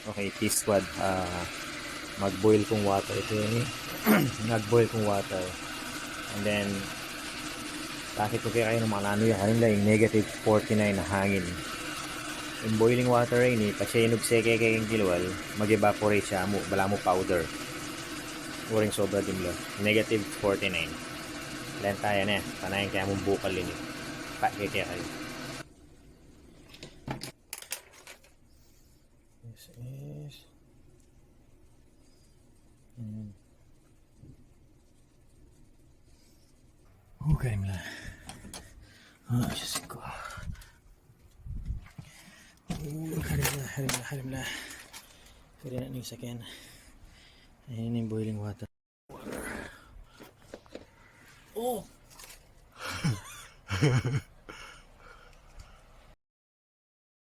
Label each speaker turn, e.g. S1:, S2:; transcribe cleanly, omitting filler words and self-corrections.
S1: Okay, T-squad. Mag-boil kong water. Ito yun eh. Nag-boil kong water. And then, bakit ko kaya kayo ng mga ano yan? Yung negative 49 na hangin. In boiling water ini pasinog seke kayong kilwal, mag-evaporate siya mo, bala mo powder. Uring sobra dimlo. Negative 49. Lenta yan eh. Panayin kaya mong bukal ini. Pakike kayo. This is... Okay lah. Diyos ko. Halimlah. Pwede na yung second. Ayan yung boiling water. Oh!